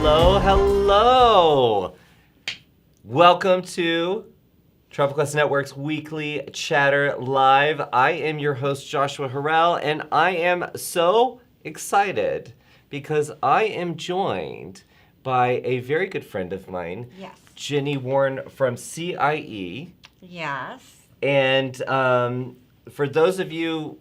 Hello, hello. Welcome to Travel Quest Network's weekly Chatter Live. I am your host, Joshua Harrell, and I am so excited because I am joined by a very good friend of mine, Yes. Jenny Warren from CIE. Yes. And for those of you,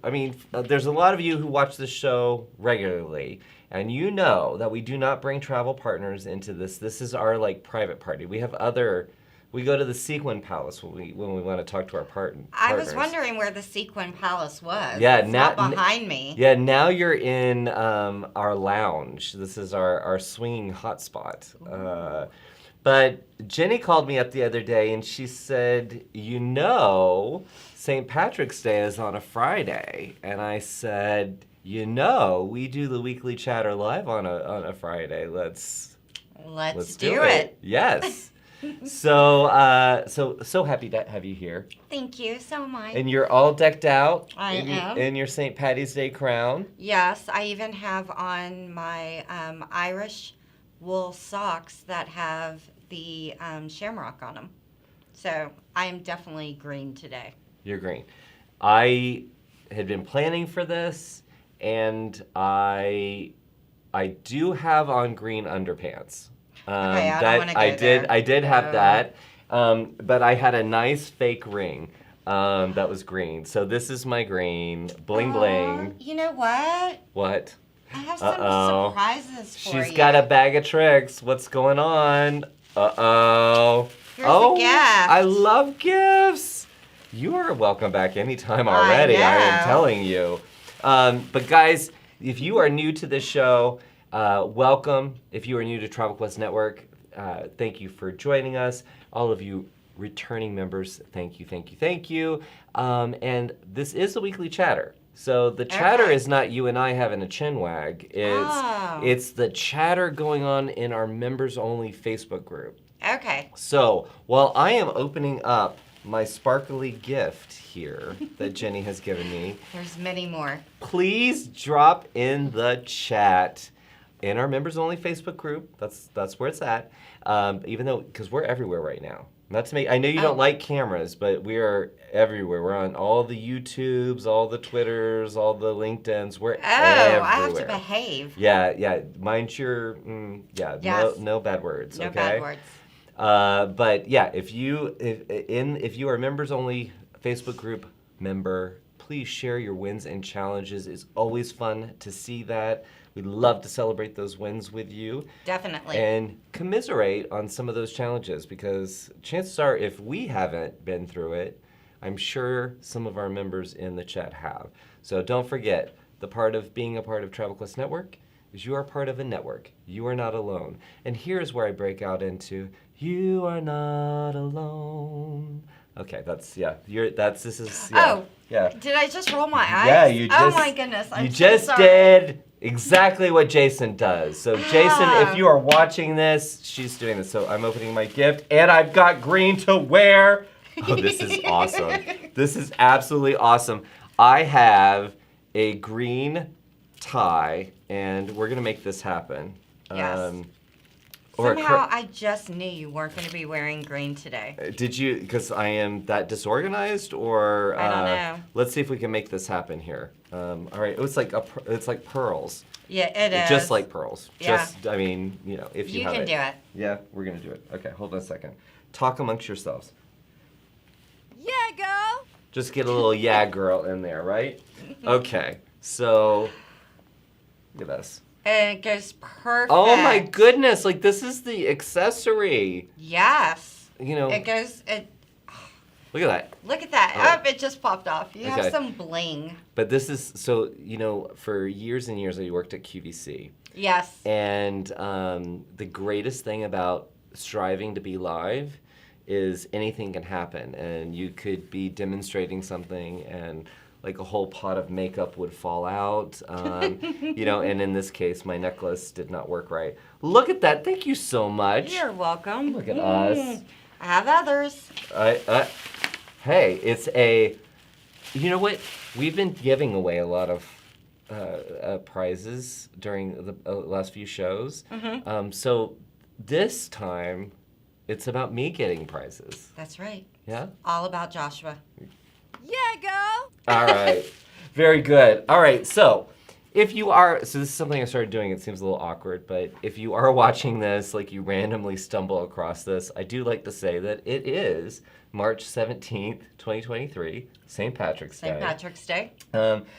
there's a lot of you who watch this show regularly, and you know that we do not bring travel partners into this. This is our private party. We go to the Sequin Palace when we want to talk to our partners. I was wondering where the Sequin Palace was. Yeah, it's not behind me. Yeah, now you're in our lounge. This is our swinging hotspot. But Jenny called me up the other day and she said, St. Patrick's Day is on a Friday. And I said, we do the weekly Chatter Live on a Friday. Let's do it. Yes. So happy to have you here. Thank you so much. And you're all decked out am. in your St. Patty's Day crown. Yes, I even have on my Irish wool socks that have the shamrock on them. So I am definitely green today. You're green. I had been planning for this, and I do have on green underpants. Okay, I don't want to go there. I did have that, but I had a nice fake ring that was green. So this is my green, bling bling. You know what? What? I have some surprises for you. She's got a bag of tricks. What's going on? Uh-oh. Here's a gift. I love gifts. You are welcome back anytime already, I am telling you. But guys, if you are new to this show, welcome. If you are new to Travel Quest Network, thank you for joining us. All of you returning members, thank you. And this is the weekly chatter. So the chatter is not you and I having a chin wag. It's the chatter going on in our members only Facebook group. Okay. So while I am opening up my sparkly gift here that Jenny has given me, there's many more. Please drop in the chat in our members only Facebook group. That's where it's at. Because we're everywhere right now. Not to make, I know you don't like cameras, but we are everywhere. We're on all the YouTubes, all the Twitters, all the LinkedIns. We're everywhere. I have to behave. Yeah. Mind your, yes. no bad words. No okay? bad words. But yeah, if you are a members only Facebook group member, please share your wins and challenges. It's always fun to see that. We'd love to celebrate those wins with you. Definitely. And commiserate on some of those challenges, because chances are if we haven't been through it, I'm sure some of our members in the chat have. So don't forget, the part of being a part of Travel Quest Network is you are part of a network. You are not alone. And here's where I break out into, you are not alone. Okay, Yeah. Did I just roll my eyes? Yeah, you just. Oh my goodness, I'm You just sorry. did exactly what Jason does. So Jason, if you are watching this, she's doing this. So I'm opening my gift, and I've got green to wear. Oh, this is awesome. This is absolutely awesome. I have a green tie, and we're gonna make this happen. Yes. Somehow I just knew you weren't going to be wearing green today. Did you? Because I am that disorganized, or I don't know. Let's see if we can make this happen here. All right, it's like pearls. Yeah, it is. Just like pearls. Yeah. If you have can do it. Yeah, we're gonna do it. Okay, hold on a second. Talk amongst yourselves. Yeah, girl. Just get a little yeah, girl in there, right? Okay, so look at this. And it goes perfect. Oh my goodness! This is the accessory. Yes. It goes. Look at that. Look at that. Oh, it just popped off. You have some bling. But this is so. For years and years, I worked at QVC. Yes. And the greatest thing about striving to be live is anything can happen, and you could be demonstrating something and a whole pot of makeup would fall out, and in this case, my necklace did not work right. Look at that. Thank you so much. You're welcome. Look at us. I have others. Hey, it's a, you know what? We've been giving away a lot of prizes during the last few shows. Mm-hmm. So this time, it's about me getting prizes. That's right. Yeah? All about Joshua. Yeah, girl. All right. Very good. All right. So if you are, so this is something I started doing. It seems a little awkward, but if you are watching this, like you randomly stumble across this, I do like to say that it is March 17th, 2023, St. Patrick's Day. St. Patrick's Day.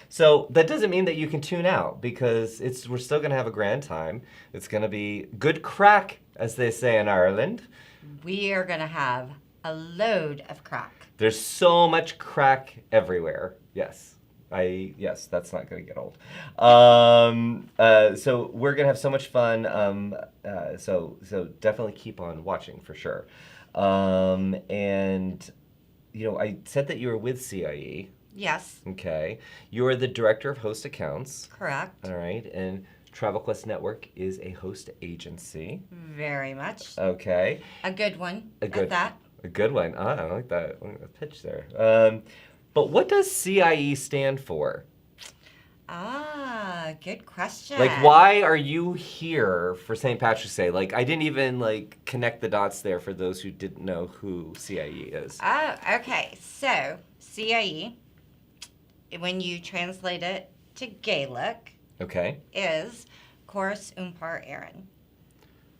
So that doesn't mean that you can tune out because we're still going to have a grand time. It's going to be good crack, as they say in Ireland. We are going to have a load of crack. There's so much crack everywhere. Yes. Yes, that's not going to get old. So we're going to have so much fun. So definitely keep on watching for sure. And, you know, I said that you were with CIE. Yes. Okay. You are the director of host accounts. Correct. All right. And TravelQuest Network is a host agency. Very much. Okay. A good one A good- at that. A good one. I like that. I like the pitch there. But what does CIE stand for? Good question. Like, why are you here for St. Patrick's Day? Like, I didn't even, like, connect the dots there for those who didn't know who CIE is. Oh, okay. So, CIE, when you translate it to Gaelic, Okay. is Chorus Umpar Aaron.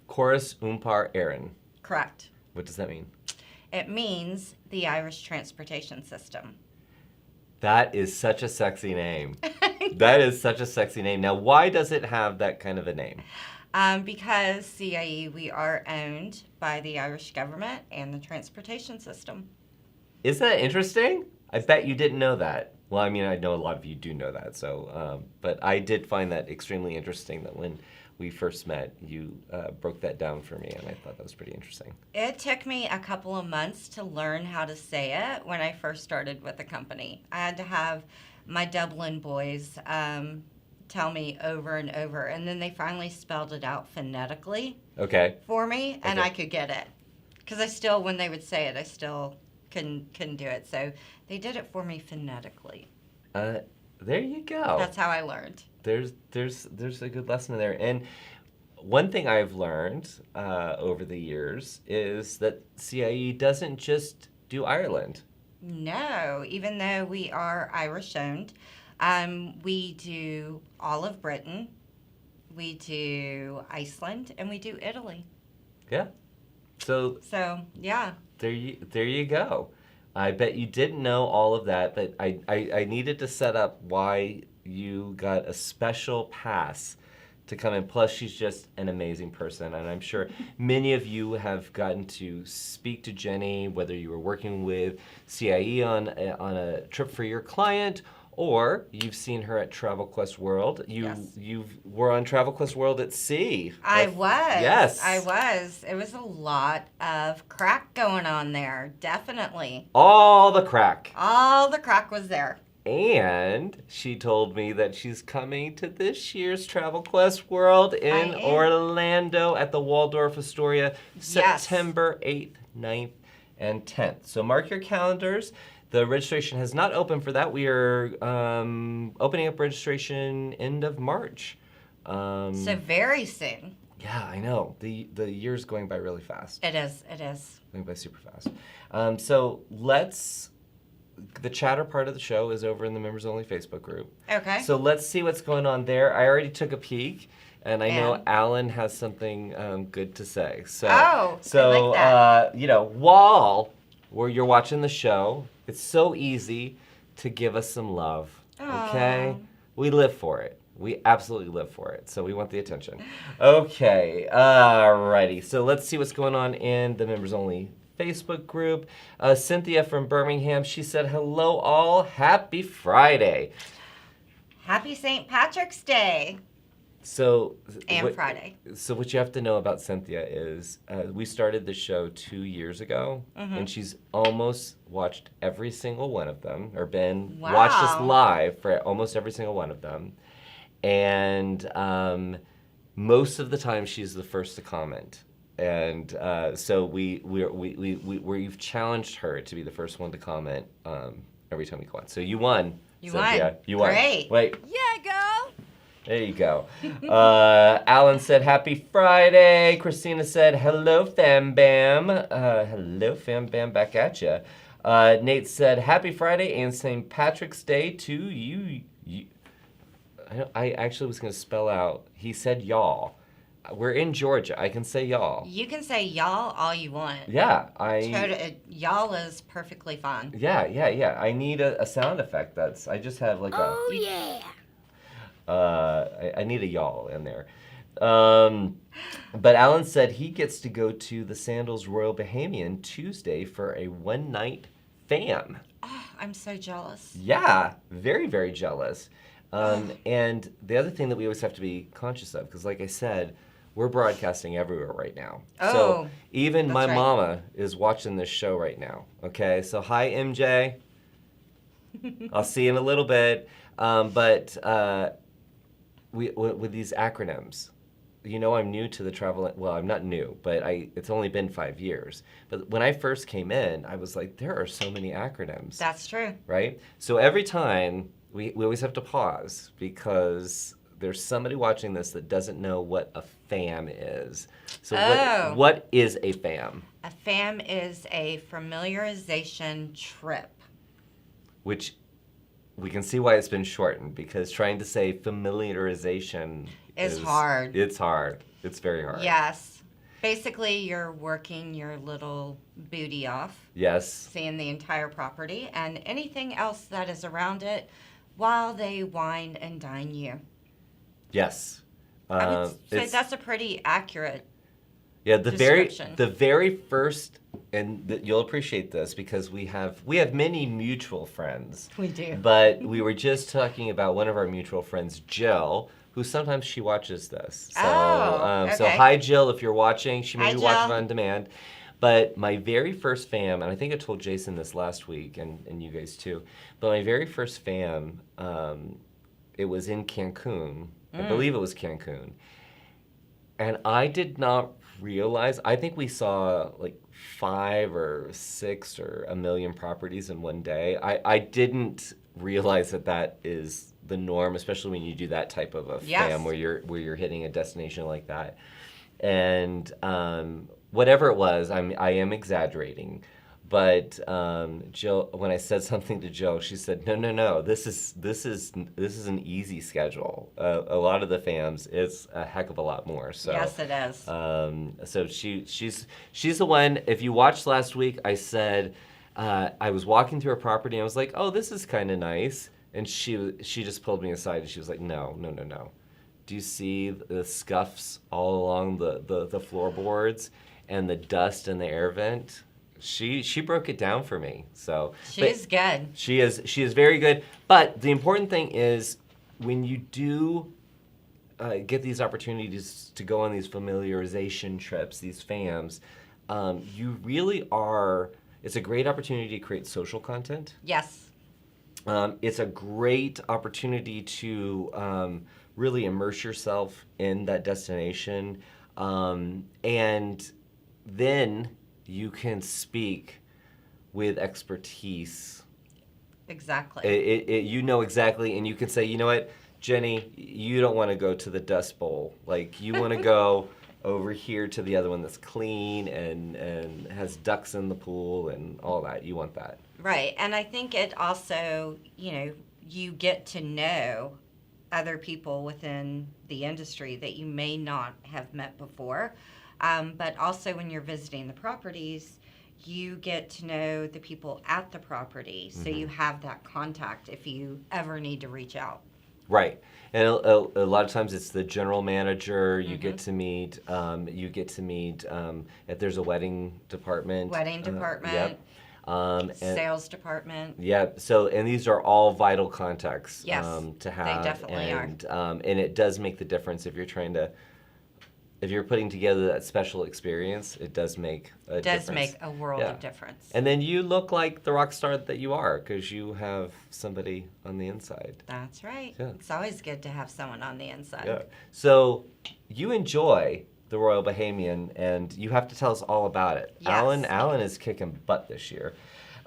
Chorus Umpar Aaron. Correct. What does that mean? It means the Irish transportation system. That is such a sexy name. That is such a sexy name. Now, why does it have that kind of a name? Because CIE, we are owned by the Irish government and the transportation system. Isn't that interesting? I bet you didn't know that. Well, I mean, I know a lot of you do know that. So, but I did find that extremely interesting that when we first met, you broke that down for me, and I thought that was pretty interesting. It took me a couple of months to learn how to say it when I first started with the company. I had to have my Dublin boys tell me over and over, and then they finally spelled it out phonetically Okay. for me, and Okay. I could get it. Because I still, when they would say it, I still couldn't do it. So they did it for me phonetically. There you go. That's how I learned. There's a good lesson there. And one thing I've learned over the years is that CIE doesn't just do Ireland. No, even though we are Irish owned, we do all of Britain, we do Iceland, and we do Italy. Yeah. So So, yeah. there you go. I bet you didn't know all of that, but I needed to set up why you got a special pass to come in. Plus, she's just an amazing person, and I'm sure many of you have gotten to speak to Jenny, whether you were working with CIE on a trip for your client, or you've seen her at TravelQuest World. You were on TravelQuest World at sea. I was. Yes. I was. It was a lot of crack going on there, definitely. All the crack. All the crack was there. And she told me that she's coming to this year's TravelQuest World in I am. Orlando at the Waldorf Astoria, Yes. September 8th, 9th, and 10th. So mark your calendars. The registration has not opened for that. We are opening up registration end of March. So very soon. Yeah, I know. The year's going by really fast. It is. It is. Going by super fast. So the chatter part of the show is over in the members only Facebook group. Okay. So let's see what's going on there. I already took a peek, and I know And? Alan has something good to say. So, I like that. You know, while you're watching the show, it's so easy to give us some love. Okay, Aw. we live for it. We absolutely live for it. So we want the attention. Okay, alrighty. So let's see what's going on in the members only Facebook group. Cynthia from Birmingham, she said, hello all, happy Friday. Happy St. Patrick's Day. So And Friday. So what you have to know about Cynthia is we started the show 2 years ago, and she's almost watched every single one of them, or watched us Wow. live for almost every single one of them. And most of the time she's the first to comment. And so we've challenged her to be the first one to comment every time we go on. So you won, You Cynthia. won. You won. Great. Wait, Yeah, girl. There you go. Alan said, happy Friday. Christina said, hello, Fam Bam. Hello, Fam Bam, back at ya. Nate said, happy Friday and St. Patrick's Day to you. I actually was going to spell out. He said y'all. We're in Georgia. I can say y'all. You can say y'all all you want. Yeah, Y'all is perfectly fine. Yeah. I need a sound effect. I just have like I need a y'all in there. But Alan said he gets to go to the Sandals Royal Bahamian Tuesday for a one-night fam. Oh, I'm so jealous. Yeah, very, very jealous. And the other thing that we always have to be conscious of, because like I said, we're broadcasting everywhere right now. Oh, so even my right. mama is watching this show right now. Okay, so hi MJ. I'll see you in a little bit. But with these acronyms, you know, I'm new to the travel. Well, I'm not new, but it's only been 5 years. But when I first came in, I was like, there are so many acronyms. That's true. Right? So every time we always have to pause because there's somebody watching this that doesn't know what a FAM is. So what is a FAM? A FAM is a familiarization trip. Which we can see why it's been shortened, because trying to say familiarization is hard. It's hard. It's very hard. Yes. Basically, you're working your little booty off. Yes. Seeing the entire property and anything else that is around it while they wine and dine you. Yes. I would say that's a pretty accurate description. The very first, and you'll appreciate this because we have many mutual friends. We do. But we were just talking about one of our mutual friends, Jill, who sometimes she watches this. So, okay. So hi Jill, if you're watching, she may be Jill. watching on demand. But my very first fam, and I think I told Jason this last week, and you guys too, but my very first fam, it was in Cancun. I believe it was Cancun. And I did not realize, I think we saw like 5 or 6 or a million properties in one day. I didn't realize that is the norm, especially when you do that type of a fam where you're hitting a destination like that. And whatever it was, I am exaggerating. But Jill, when I said something to Jill, she said, "No. This is an easy schedule. A lot of the fams, it's a heck of a lot more." So yes, it is. So she's the one. If you watched last week, I said I was walking through a property and I was like, "Oh, this is kind of nice," and she just pulled me aside and she was like, "No. Do you see the scuffs all along the floorboards and the dust in the air vent?" She broke it down for me. So she's good. She is very good. But the important thing is when you do get these opportunities to go on these familiarization trips, these FAMs, you really are. It's a great opportunity to create social content. Yes. It's a great opportunity to really immerse yourself in that destination, and then you can speak with expertise. Exactly. You know exactly, and you can say, you know what, Jenny, you don't want to go to the Dust Bowl. Like, you want to go over here to the other one that's clean and has ducks in the pool and all that. You want that. Right, and I think it also, you get to know other people within the industry that you may not have met before. But also when you're visiting the properties, you get to know the people at the property, so you have that contact if you ever need to reach out. Right, and a lot of times it's the general manager. You get to meet. If there's a wedding department. Yep. And sales department. Yeah. So, and these are all vital contacts yes, to have. They definitely are. And it does make the difference if you're putting together that special experience. It does make a difference. It does make a world of difference. And then you look like the rock star that you are because you have somebody on the inside. That's right. Yeah. It's always good to have someone on the inside. Yeah. So you enjoy the Royal Bahamian, and you have to tell us all about it. Yes. Alan is kicking butt this year.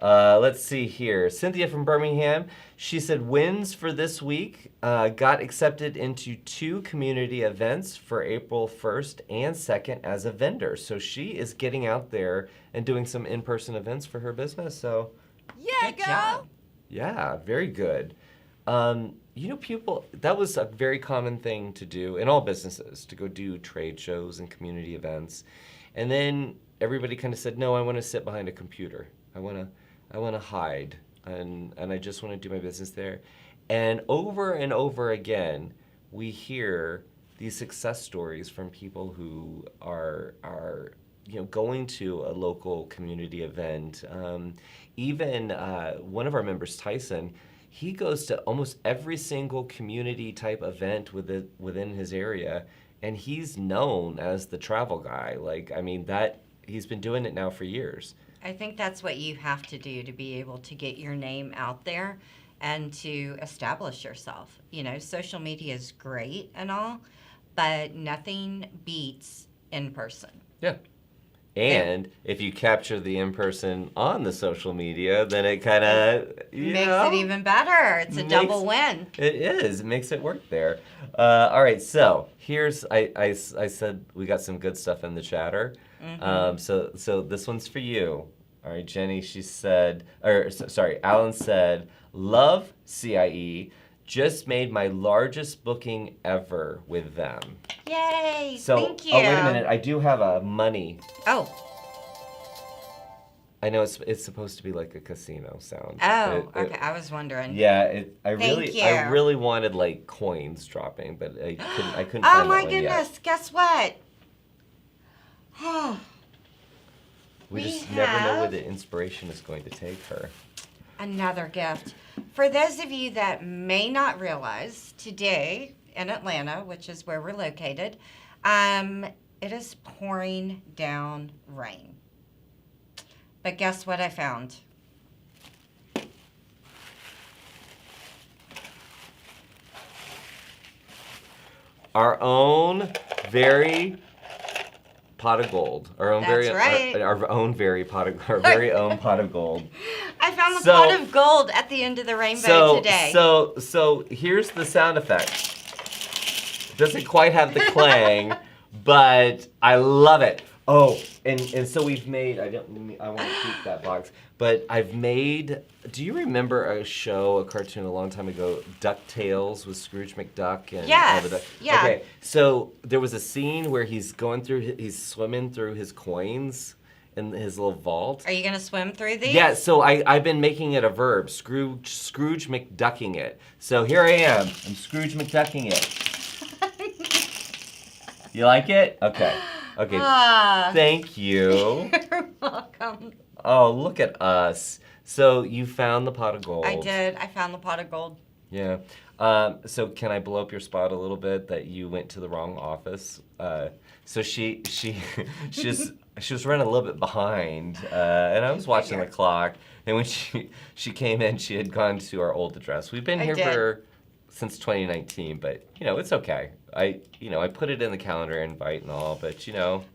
Let's see here. Cynthia from Birmingham. She said wins for this week. Got accepted into 2 community events for April 1st and 2nd as a vendor. So she is getting out there and doing some in-person events for her business. So Yeah, Good job. yeah, very good. People, that was a very common thing to do in all businesses, to go do trade shows and community events. And then everybody kind of said, no, I want to sit behind a computer. I want to hide, and I just want to do my business there. And over again, we hear these success stories from people who are going to a local community event. Even one of our members, Tyson, he goes to almost every single community type event within his area, and he's known as the travel guy. He's been doing it now for years. I think that's what you have to do to be able to get your name out there and to establish yourself. Social media is great and all, but nothing beats in person. Yeah. And if you capture the in-person on the social media, then it kind of makes it even better. It's a double win. It is. It makes it work there. All right, so here's, I said we got some good stuff in the chatter. Mm-hmm. So this one's for you. All right, Jenny, Alan said, love CIE. Just made my largest booking ever with them. Yay! So, thank you. Oh, wait a minute. I do have a money. Oh. I know it's supposed to be like a casino sound. Oh, okay. I was wondering. Yeah, I you. really wanted like coins dropping, but I couldn't. Oh find my that one goodness! Yet. Guess what? We just never know where the inspiration is going to take her. Another gift. For those of you that may not realize, today in Atlanta, which is where we're located, it is pouring down rain. But guess what I found? Our own very pot of gold. Our own That's right. Our very own pot of gold. I found the pot of gold at the end of the rainbow today. So here's the sound effect. Doesn't quite have the clang, but I love it. Oh, and so we've made, I want to keep that box, but I've made, do you remember a cartoon a long time ago, DuckTales with Scrooge McDuck? And yes, all the yeah. Okay, so there was a scene where he's swimming through his coins in his little vault. Are you going to swim through these? Yeah, so I've been making it a verb, Scrooge McDucking it. So here I am, I'm Scrooge McDucking it. You like it? Okay. Thank you. You're welcome. Oh, look at us. So you found the pot of gold. I did. I found the pot of gold. Yeah. So can I blow up your spot a little bit that you went to the wrong office? So she was running a little bit behind, and I was watching the clock. And when she came in, she had gone to our old address. We've been here since 2019, but it's okay. I put it in the calendar invite and all, but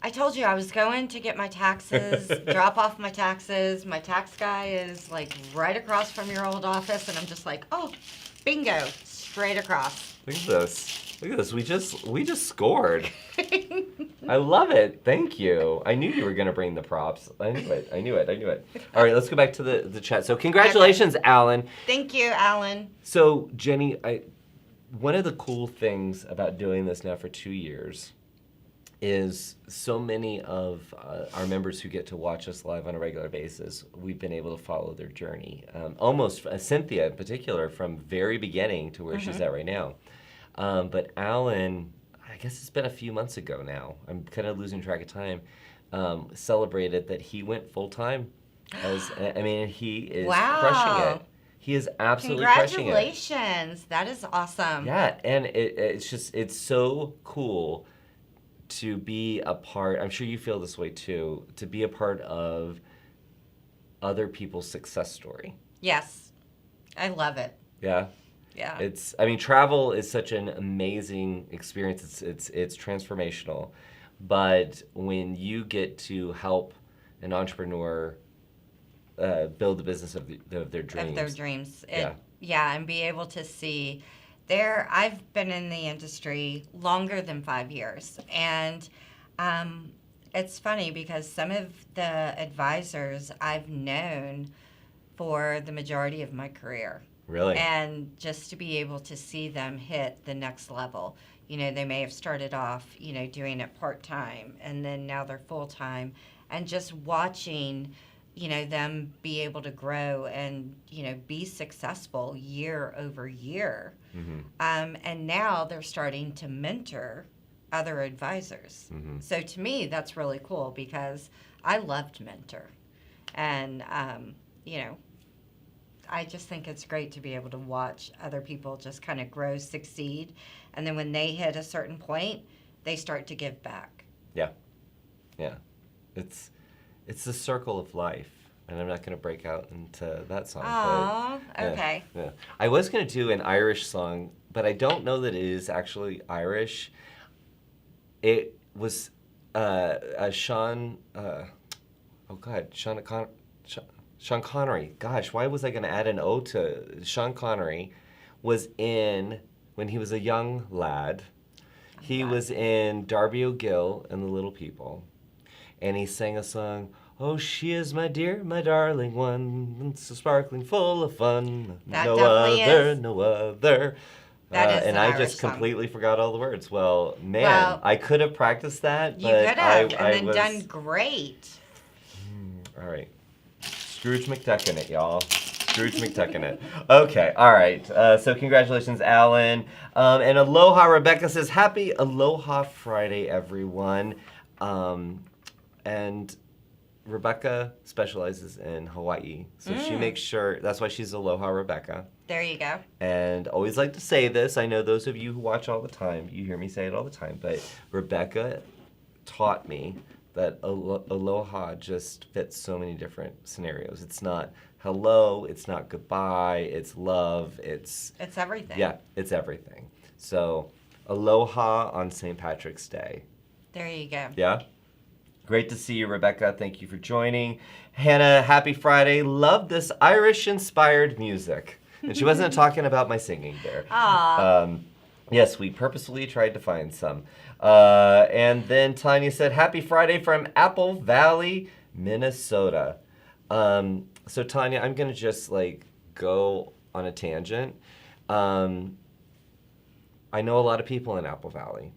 I told you I was going to get my taxes, drop off my taxes. My tax guy is like right across from your old office, and I'm just like, oh, bingo, straight across. Look at this. We just scored. I love it. Thank you. I knew you were gonna bring the props. I knew it. All right, let's go back to the chat. So congratulations, Alan. Thank you, Alan. So Jenny, one of the cool things about doing this now for 2 years is so many of our members who get to watch us live on a regular basis, we've been able to follow their journey. Almost, Cynthia in particular, from very beginning to where she's at right now. But Alan, I guess it's been a few months ago now, I'm kind of losing track of time, celebrated that he went full-time. He is crushing it. He is absolutely crushing it. Congratulations. That is awesome. Yeah, and it's so cool to be a part, I'm sure you feel this way too, to be a part of other people's success story. Yes. I love it. Yeah. Yeah. Travel is such an amazing experience. It's transformational. But when you get to help an entrepreneur build the business of their dreams. Of their dreams. Yeah. Yeah, and be able to see I've been in the industry longer than 5 years. And it's funny because some of the advisors I've known for the majority of my career. Really? And just to be able to see them hit the next level. You know, they may have started off, doing it part-time, and then now they're full-time. And just watching, them be able to grow and, be successful year over year. Mm-hmm. And now they're starting to mentor other advisors. Mm-hmm. So to me, that's really cool because I loved mentor. And, I just think it's great to be able to watch other people just kind of grow, succeed. And then when they hit a certain point, they start to give back. Yeah. Yeah. It's the circle of life. And I'm not going to break out into that song. Oh, okay. Yeah. I was going to do an Irish song, but I don't know that it is actually Irish. It was Sean Connery. Gosh, why was I going to add an O to Sean Connery? Was in, when he was a young lad, he was in Darby O'Gill and the Little People. And he sang a song, "Oh, she is my dear, my darling one, so sparkling, full of fun. That no definitely other, is. no other." That is and an I Irish just song. completely forgot all the words. Well, man, Well, I could have practiced that, You but could have, I and then was... done great. All right. Scrooge McDuckin' it, y'all. Scrooge McDuckin' it. Okay, all right. So congratulations, Alan. And Aloha, Rebecca says, happy Aloha Friday, everyone. And Rebecca specializes in Hawaii. So she makes sure, that's why she's Aloha Rebecca. There you go. And always like to say this. I know those of you who watch all the time, you hear me say it all the time, but Rebecca taught me that aloha just fits so many different scenarios. It's not hello, it's not goodbye, it's love, it's everything. Yeah, it's everything. So aloha on St. Patrick's Day. There you go. Yeah? Great to see you, Rebecca. Thank you for joining. Hannah, happy Friday. Love this Irish-inspired music. And she wasn't talking about my singing there. Aww. Yes, we purposefully tried to find some. And then Tanya said, happy Friday from Apple Valley, Minnesota. So Tanya, I'm going to just go on a tangent. I know a lot of people in Apple Valley,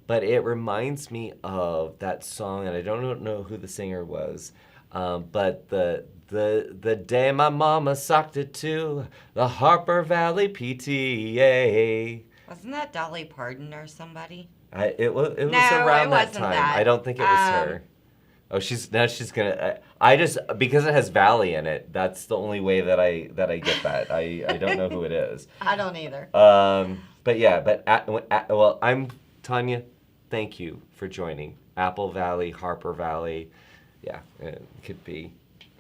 but it reminds me of that song, and I don't know who the singer was, but the day my mama socked it to the Harper Valley PTA. Wasn't that Dolly Parton or somebody? It was No, around it that wasn't time. that. I don't think it was her. Oh, she's gonna. I just, because it has Valley in it. That's the only way that I get that. I don't know who it is. I don't either. But yeah, well, I'm Tanya. Thank you for joining Apple Valley, Harper Valley. Yeah, it could be.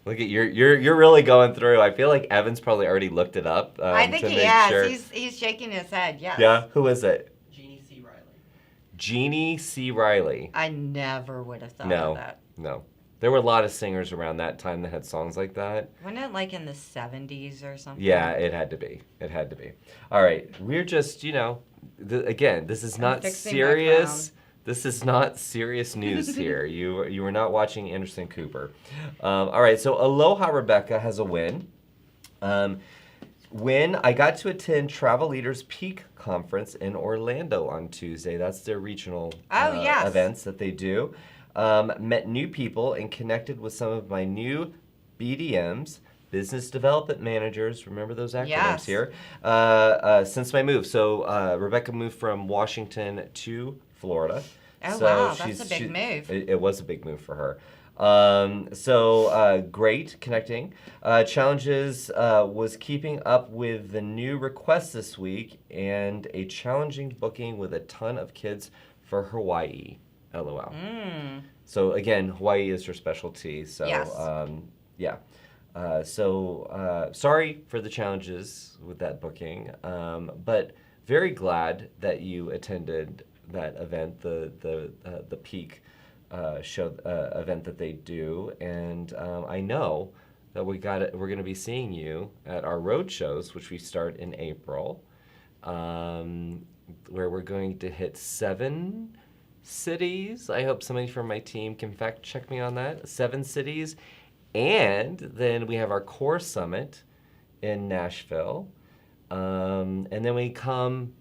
Look at you're really going through. I feel like Evan's probably already looked it up. I think to he make has. sure. He's shaking his head. Yes. Yeah, who is it? Jeannie C. Riley. Jeannie C. Riley. I never would have thought of that. No. There were a lot of singers around that time that had songs like that. Wasn't it like in the 70s or something? Yeah, it had to be. All right, we're just, again, this is not fixing my serious. This is not serious news here. You are not watching Anderson Cooper. All right, so Aloha Rebecca has a win. I got to attend Travel Leaders Peak Conference in Orlando on Tuesday. That's their regional yes. events that they do. Met new people and connected with some of my new BDMs, business development managers. Remember those acronyms Yes. here? Since my move. So Rebecca moved from Washington to Florida. Oh, So wow. That's a big move. It was a big move for her. Great connecting. Challenges was keeping up with the new requests this week and a challenging booking with a ton of kids for Hawaii. LOL. So again, Hawaii is her specialty. So Yes. yeah. Sorry for the challenges with that booking, but very glad that you attended that event, the Peak show event that they do, and I know that we're going to be seeing you at our road shows, which we start in April, where we're going to hit 7 cities. I hope somebody from my team can fact check me on that. 7 cities. And then we have our core summit in Nashville. And then we come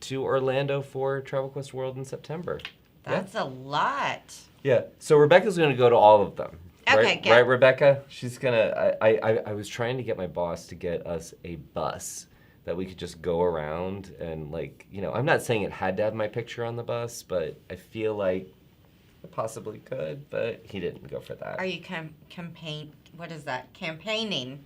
to Orlando for Travel Quest World in September. That's a lot. Yeah. So Rebecca's going to go to all of them. Okay, good. Right, Rebecca? She's going to... I was trying to get my boss to get us a bus that we could just go around and, like, you know, I'm not saying it had to have my picture on the bus, but I feel like it possibly could, but he didn't go for that. Are you what is that? Campaigning.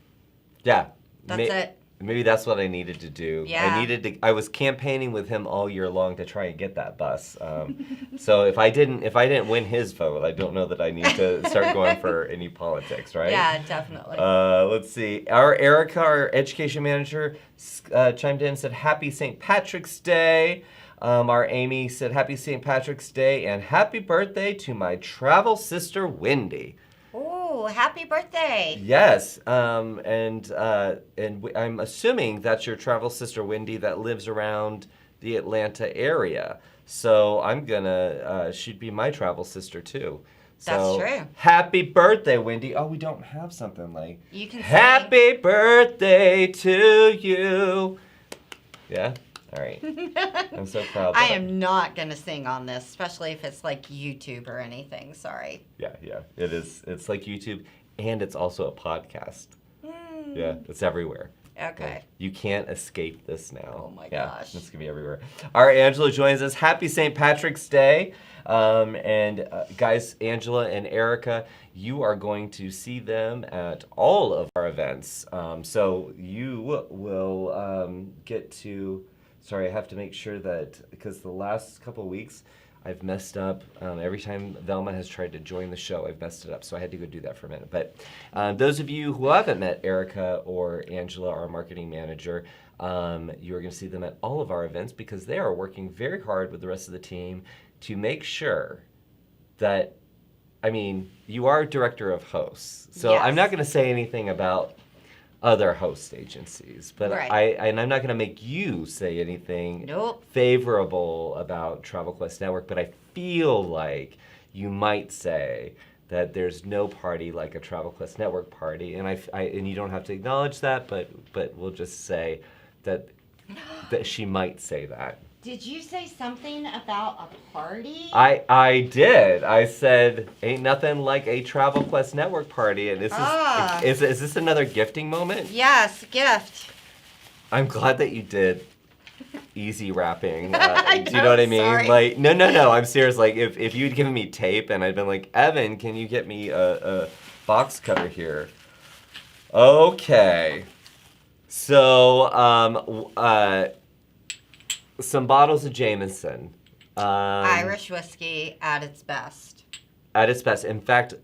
Yeah. That's it. Maybe that's what I needed to do. Yeah. I was campaigning with him all year long to try and get that bus. So if I didn't win his vote, I don't know that I need to start going for any politics, right? Yeah, definitely. Let's see. Our Erica, our education manager, chimed in and said, Happy St. Patrick's Day. Our Amy said, Happy St. Patrick's Day and happy birthday to my travel sister, Wendy. Oh, happy birthday. Yes, and I'm assuming that's your travel sister, Wendy, that lives around the Atlanta area. So I'm gonna, she'd be my travel sister too. So, That's true. Happy birthday, Wendy. Oh, we don't have something like, You can Happy birthday to you. Yeah? All right. I'm so proud. I am not going to sing on this, especially if it's like YouTube or anything. Sorry. Yeah. It is. It's like YouTube, and it's also a podcast. Yeah, it's everywhere. Okay. Like, you can't escape this now. Oh my It's gosh. going to be everywhere. All right, Angela joins us. Happy St. Patrick's Day. Guys, Angela and Erica, you are going to see them at all of our events. So you will get to... Sorry, I have to make sure that, because the last couple of weeks, I've messed up. Every time Velma has tried to join the show, I've messed it up. So I had to go do that for a minute. But those of you who haven't met Erica or Angela, our marketing manager, you are going to see them at all of our events because they are working very hard with the rest of the team to make sure that, I mean, you are director of hosts. So Yes. I'm not going to say anything about other host agencies, but Right. I'm not going to make you say anything Nope. favorable about Travel Quest Network, but I feel like you might say that there's no party like a Travel Quest Network party, and and you don't have to acknowledge that, but we'll just say that she might say that. Did you say something about a party? I did. I said, ain't nothing like a Travel Quest Network party. And is this another gifting moment? Yes, gift. I'm glad that you did easy wrapping. Do I you know what I mean? sorry. Like, no, I'm serious. Like, if you'd given me tape and I'd been like, Evan, can you get me a box cutter here? Okay. So, some bottles of Jameson. Irish whiskey at its best. At its best. In fact,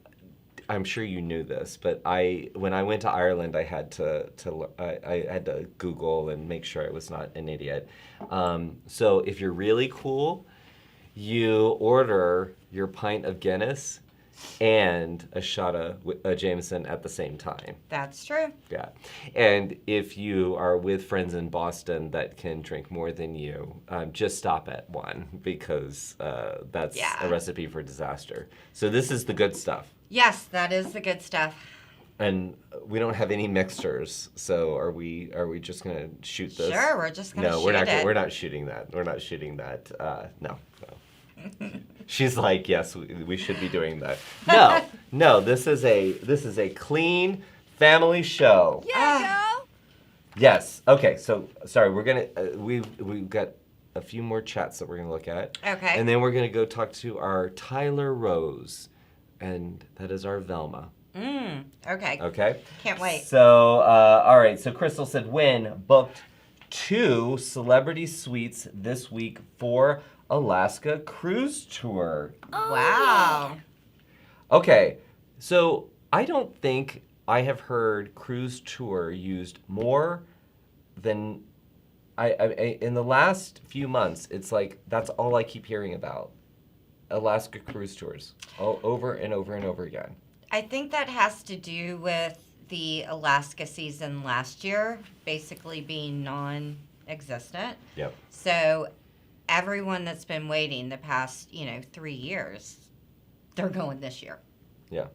I'm sure you knew this, but when I went to Ireland, I had to Google and make sure I was not an idiot. So if you're really cool, you order your pint of Guinness and a shot of Jameson at the same time. That's true. Yeah. And if you are with friends in Boston that can drink more than you, just stop at one because that's a recipe for disaster. So this is the good stuff. Yes, that is the good stuff. And we don't have any mixers, so are we just gonna shoot this? Sure, we're just gonna shoot No, it. we're not shooting that. We're not shooting that. No. She's like, yes, we should be doing that. No, this is a clean family show. Yeah, go. Yes. Okay. So sorry, we're gonna we've got a few more chats that we're gonna look at. Okay. And then we're gonna go talk to our Tyler Rose, and that is our Velma. Okay. Okay. Can't wait. So all right. So Crystal said, Wynn booked 2 celebrity suites this week for Alaska cruise tour. Wow. Okay, so I don't think I have heard cruise tour used more than I in the last few months. It's like that's all I keep hearing about. Alaska cruise tours, over and over and over again. I think that has to do with the Alaska season last year basically being non-existent. Yep. So everyone that's been waiting the past, 3 years, they're going this year. Yeah.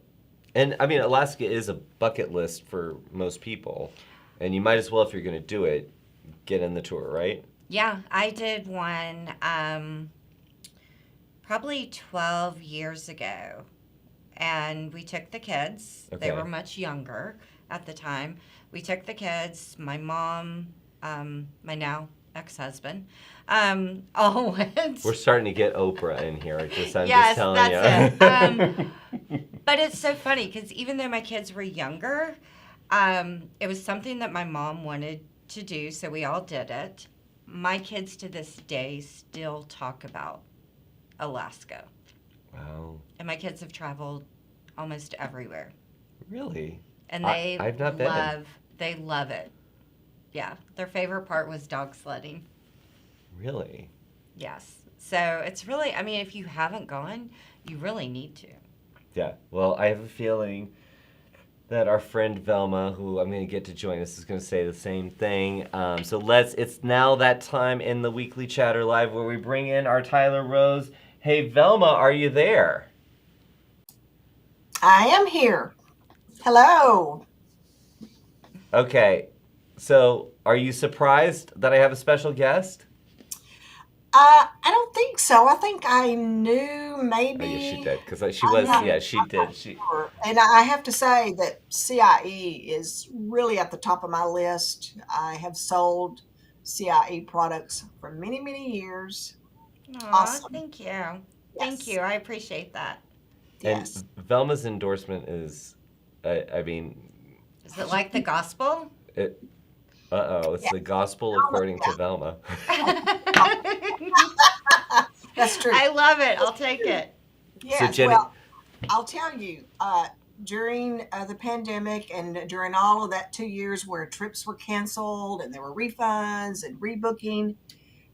And I mean, Alaska is a bucket list for most people. And you might as well, if you're going to do it, get in the tour, right? Yeah, I did one probably 12 years ago. And we took the kids. Okay. They were much younger at the time. We took the kids, my mom, my now ex-husband, all went. We're starting to get Oprah in here. I'm Yes, just telling that's you. it. But it's so funny because even though my kids were younger, it was something that my mom wanted to do, so we all did it. My kids to this day still talk about Alaska. Wow. And my kids have traveled almost everywhere. Really? And they I've not been. They love it. Yeah. Their favorite part was dog sledding. Really? Yes. So it's really, I mean, if you haven't gone, you really need to. Yeah. Well, I have a feeling that our friend Velma, who I'm going to get to join us, is going to say the same thing. So it's now that time in the Weekly Chatter Live where we bring in our Tyler Rose. Hey, Velma, are you there? I am here. Hello. Okay. So are you surprised that I have a special guest? I don't think so. I think I knew maybe. Oh, yes, she did. Because she I'm was, not- yeah, she I'm did. not She. sure. And I have to say that CIE is really at the top of my list. I have sold CIE products for many, many years. Aw, Awesome. thank you. Thank Yes. you. I appreciate that. Yes. And Velma's endorsement is, I mean, Is it like the gospel? it's the gospel according to Velma. That's true. I love it. I'll take it. Yes. Jenny- Well, I'll tell you, during the pandemic and during all of that 2 years where trips were canceled and there were refunds and rebooking,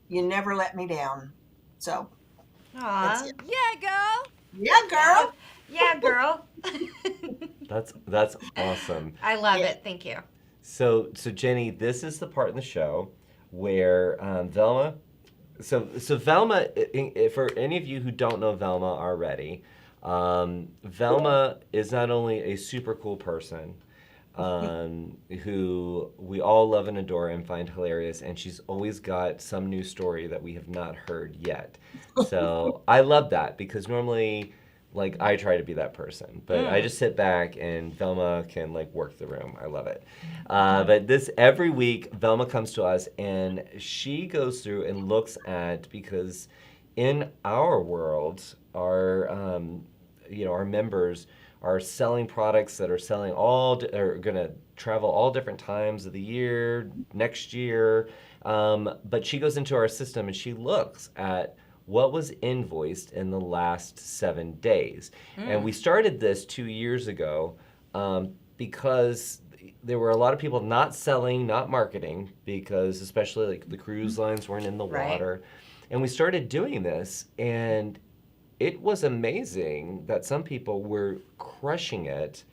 you never let me down. So, Aw. it. Yeah, girl. yeah, girl. Yeah, girl. That's awesome. I love Yeah. it. Thank you. So Jenny, this is the part in the show where Velma. So Velma, for any of you who don't know Velma already, Velma is not only a super cool person who we all love and adore and find hilarious, and she's always got some new story that we have not heard yet. So I love that because normally, like, I try to be that person, but I just sit back and Velma can like work the room. I love it. But every week, Velma comes to us and she goes through and looks at, because in our world, our our members are selling products that are selling are going to travel all different times of the year, next year. But she goes into our system and she looks at what was invoiced in the last 7 days. And we started this 2 years ago because there were a lot of people not selling, not marketing, because especially like the cruise lines weren't in the water. And we started doing this, and it was amazing that some people were crushing it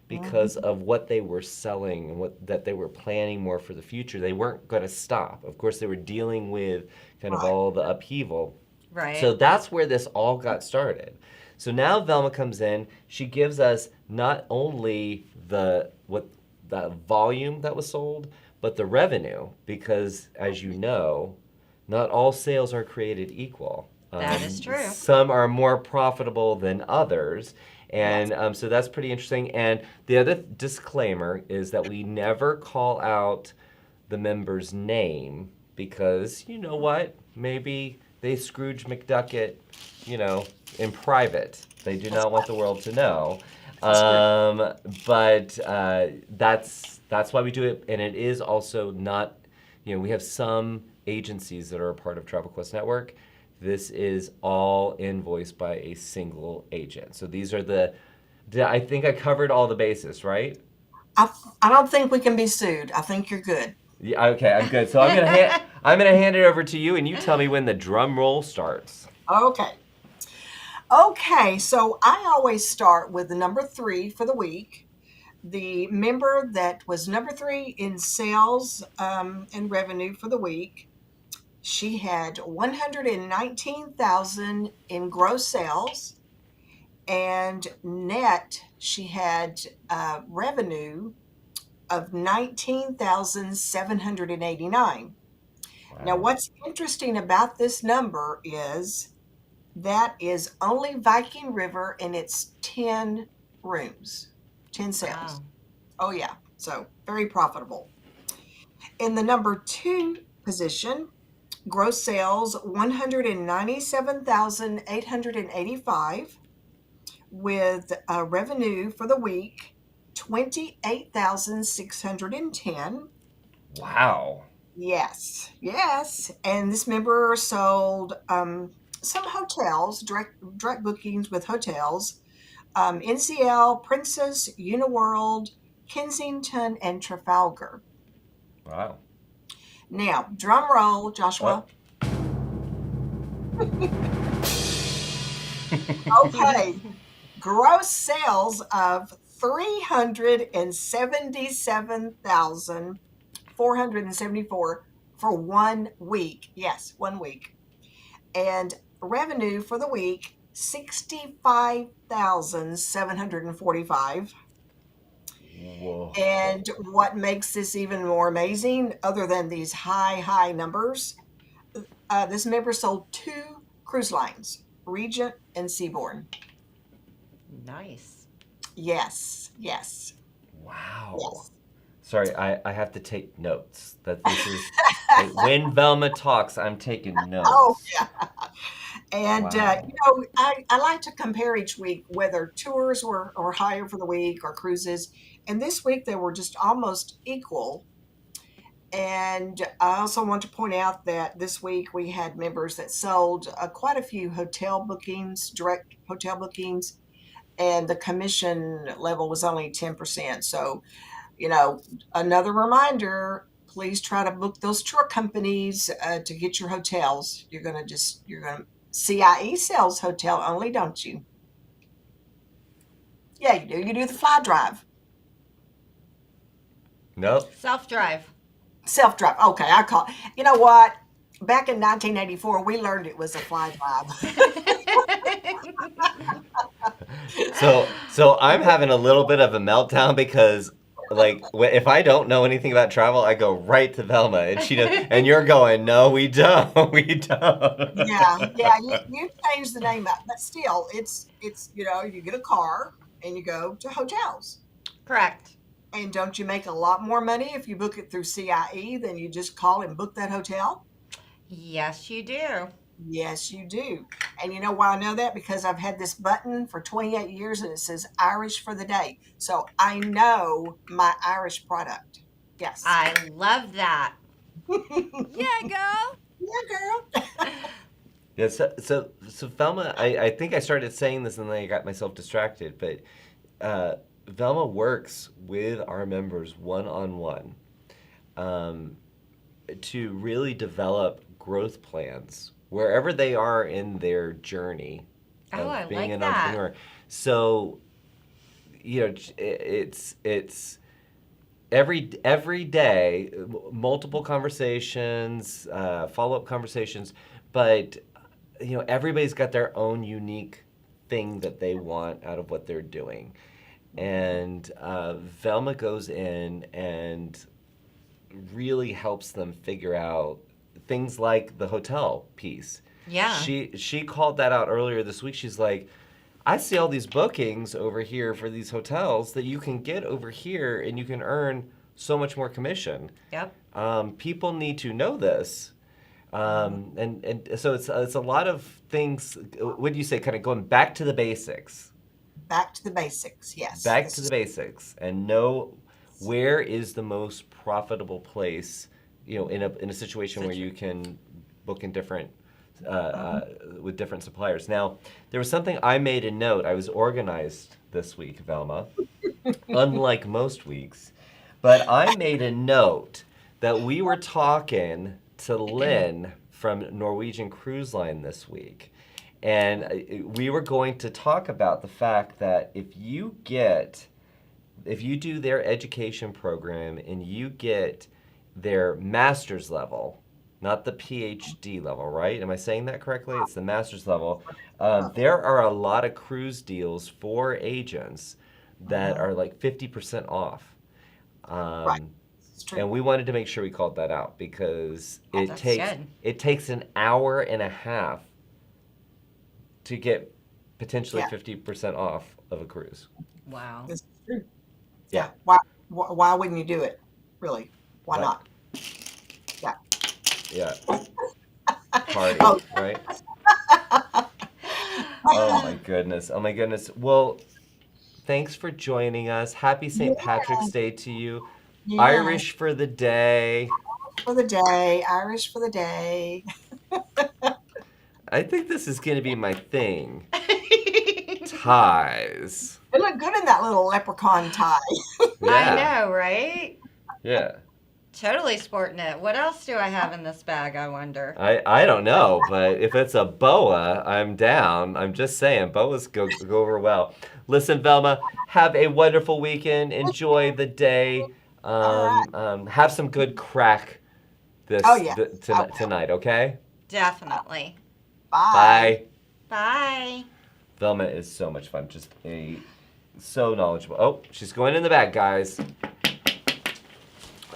because of what they were selling and that they were planning more for the future. They weren't going to stop. Of course, they were dealing with kind of all the upheaval. Right. So that's where this all got started. So now Velma comes in. She gives us not only the volume that was sold, but the revenue, because as you know, not all sales are created equal. That is true. Some are more profitable than others. And so that's pretty interesting. And the other disclaimer is that we never call out the member's name because, you know what, maybe they Scrooge McDuck it, in private. They do not want the world to know. But that's why we do it. And it is also not, we have some agencies that are a part of Travel Quest Network. This is all invoiced by a single agent. So these are I think I covered all the bases, right? I don't think we can be sued. I think you're good. Yeah, okay, I'm good. So I'm gonna hand it over to you, and you tell me when the drum roll starts. Okay, so I always start with the number 3 for the week. The member that was number 3 in sales and revenue for the week, she had 119,000 in gross sales, and net she had revenue of 19,789. Now, Wow. what's interesting about this number is that is only Viking River, and it's 10 rooms, 10 sales. Wow. Oh, yeah. So very profitable. In the number 2 position, gross sales 197,885, with revenue for the week 28,610. Wow. Yes, yes. And this member sold some hotels, direct bookings with hotels, NCL, Princess, Uniworld, Kensington, and Trafalgar. Wow. Now, drum roll, Joshua. Okay, gross sales of 377,474 for 1 week. Yes, 1 week. And revenue for the week 65,745. Whoa. And what makes this even more amazing, other than these high numbers, this member sold 2 cruise lines, Regent and Seabourn. Nice. Yes, yes, Wow. yes. Sorry, I have to take notes. That this is when Velma talks, I'm taking notes. Oh, yeah. And, Wow. I like to compare each week whether tours were higher for the week or cruises. And this week they were just almost equal. And I also want to point out that this week we had members that sold quite a few hotel bookings, direct hotel bookings, and the commission level was only 10%. So, another reminder, please try to book those tour companies to get your hotels. CIE sells hotel only, don't you? Yeah, you do. You do the fly drive. Nope. Self-drive. Self-drive. Okay, I call. You know what? Back in 1984, we learned it was a fly drive. So I'm having a little bit of a meltdown because if I don't know anything about travel, I go right to Velma and she does, and you're going, no, we don't, we don't. Yeah. You changed the name up, but still, it's you get a car and you go to hotels. Correct. And don't you make a lot more money if you book it through CIE than you just call and book that hotel? Yes, you do. Yes, you do. And you know why I know that? Because I've had this button for 28 years and it says Irish for the day. So I know my Irish product. Yes. I love that. Yeah, girl. Yeah, girl. Yeah, so Velma, I think I started saying this and then I got myself distracted, but Velma works with our members one-on-one to really develop growth plans wherever they are in their journey Oh, I of being like an that. entrepreneur. So, it's every day, multiple conversations, follow-up conversations, but everybody's got their own unique thing that they want out of what they're doing. And Velma goes in and really helps them figure out things like the hotel piece. Yeah. She called that out earlier this week. She's like, I see all these bookings over here for these hotels that you can get over here and you can earn so much more commission. Yep. People need to know this. And so it's a lot of things. What do you say? Kind of going back to the basics. Back to the basics. Yes. Back to the basics and know where is the most profitable place. In a situation where you can book in different with different suppliers. Now, there was something I made a note. I was organized this week, Velma, unlike most weeks, but I made a note that we were talking to Lynn from Norwegian Cruise Line this week. And we were going to talk about the fact that if you get if you do their education program and you get their master's level, not the PhD level, right? Am I saying that correctly? It's the master's level. There are a lot of cruise deals for agents that are like 50% off. Right. It's true. And we wanted to make sure we called that out because That's good. it takes an hour and a half to get potentially 50% off of a cruise. Wow. This is true. Yeah. Why wouldn't you do it? Really? Why Right. not? Yeah. Yeah. Party, Oh. right? Oh my goodness. Oh my goodness. Well, thanks for joining us. Happy St. Patrick's Day to you. Yeah. Irish for the day. For the day. Irish for the day. I think this is going to be my thing. Ties. It looked good in that little leprechaun tie. Yeah. I know, right? Yeah. Totally sporting it. What else do I have in this bag, I wonder? I don't know, but if it's a boa, I'm down. I'm just saying, boas go over well. Listen, Velma, have a wonderful weekend. Enjoy the day. Have some good crack tonight, okay? Definitely. Bye. Bye. Velma is so much fun. Just so knowledgeable. Oh, she's going in the bag, guys.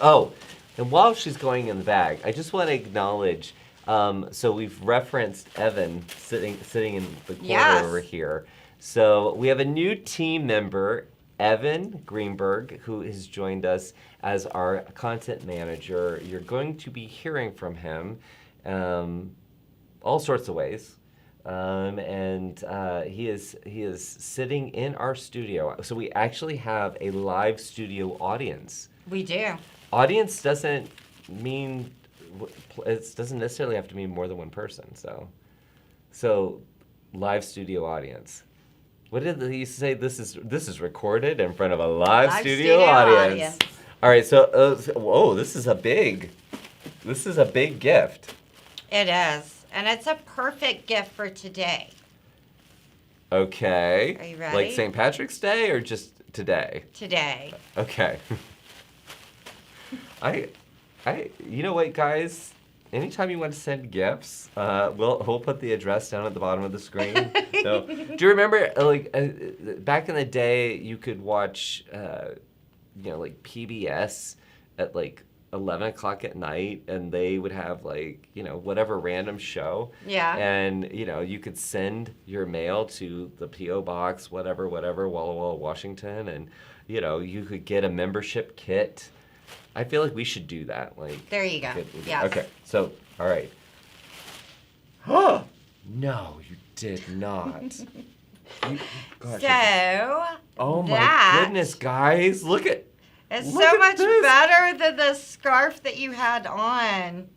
Oh, and while she's going in the bag, I just want to acknowledge. So we've referenced Evan sitting in the corner over here. So we have a new team member, Evan Greenberg, who has joined us as our content manager. You're going to be hearing from him all sorts of ways. And he is sitting in our studio. So we actually have a live studio audience. We do. Audience doesn't necessarily have to mean more than one person. So live studio audience. What did he say? This is recorded in front of a live studio audience. All right. So whoa, this is a big gift. It is, and it's a perfect gift for today. Okay. Are you ready? Like St. Patrick's Day or just today? Today. Okay. You know what, guys? Anytime you want to send gifts, we'll put the address down at the bottom of the screen. So, do you remember, back in the day, you could watch, like PBS at like 11 o'clock at night, and they would have whatever random show. Yeah. And you could send your mail to the P.O. Box, whatever, Walla Walla, Washington, and you could get a membership kit. I feel like we should do that. There you go. Yeah. Okay. So, all right. Oh no, you did not. Oh my goodness, guys! Look at. It's so much better than the scarf that you had on.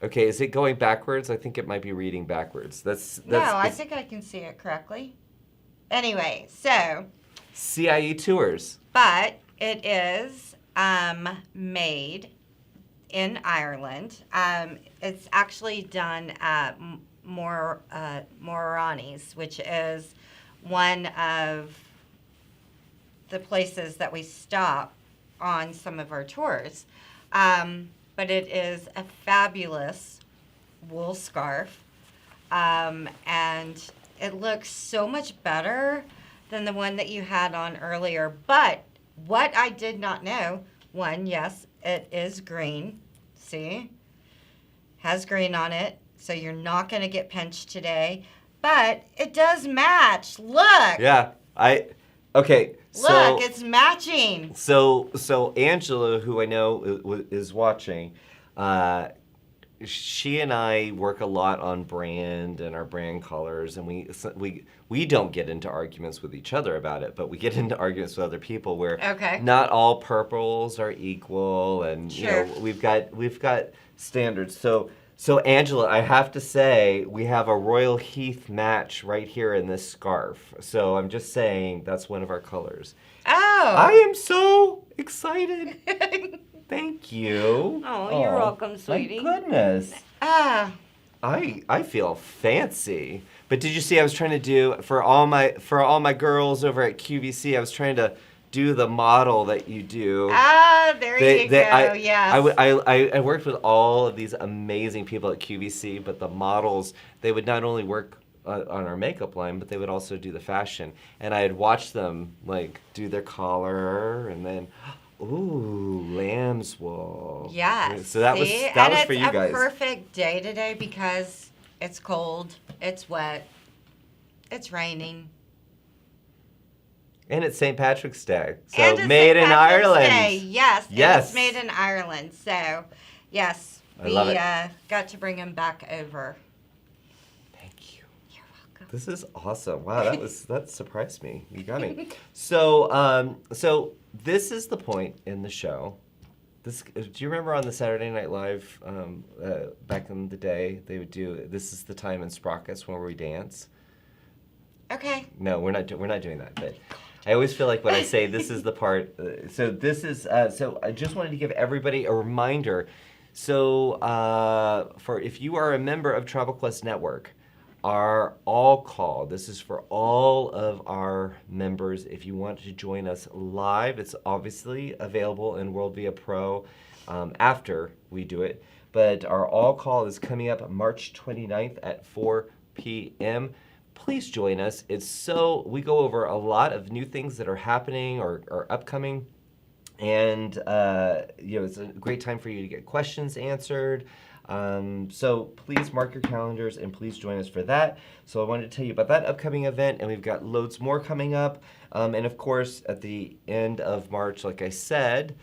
Okay, is it going backwards? I think it might be reading backwards. I think I can see it correctly. Anyway, so. CIE Tours. But it is made in Ireland. It's actually done at Moroni's, which is one of the places that we stop on some of our tours. But it is a fabulous wool scarf. And it looks so much better than the one that you had on earlier. But what I did not know, yes, it is green. See? Has green on it. So you're not going to get pinched today. But it does match. Look. Yeah. Okay. Look, it's matching. So Angela, who I know is watching, she and I work a lot on brand and our brand colors, and we don't get into arguments with each other about it, but we get into arguments with other people where not all purples are equal, and we've got standards. So Angela, I have to say, we have a Royal Heath match right here in this scarf. So I'm just saying that's one of our colors. Oh. I am so excited. Thank you. Oh, you're welcome, sweetie. My goodness. I feel fancy. But did you see I was trying to do for all my girls over at QVC, I was trying to do the model that you do. Ah, there you go. Yes. I worked with all of these amazing people at QVC, but the models, they would not only work on our makeup line, but they would also do the fashion. And I had watched them like do their collar and then, ooh, lamb's wool. Yes. So that was for you guys. And it's a perfect day today because it's cold, it's wet, it's raining. And it's St. Patrick's Day. So And it's made St. in Patrick's Ireland. Day. Yes. Yes. It's made in Ireland. So, yes, I love it. got to bring him back over. Thank you. You're welcome. This is awesome. Wow, that surprised me. You got me. So, so this is the point in the show. Do you remember on the Saturday Night Live back in the day? They would do "This is the time in Sprockets where we dance." Okay. No, we're not doing that. But I always feel like when I say this is the part. So this is. So I just wanted to give everybody a reminder. So for if you are a member of Travel Quest Network, our all call. This is for all of our members. If you want to join us live, it's obviously available in WorldVia Pro after we do it. But our all call is coming up March 29th at 4 p.m. Please join us. We go over a lot of new things that are happening or upcoming. And it's a great time for you to get questions answered. So please mark your calendars and please join us for that. So I wanted to tell you about that upcoming event, and we've got loads more coming up. And of course, at the end of March, like I said,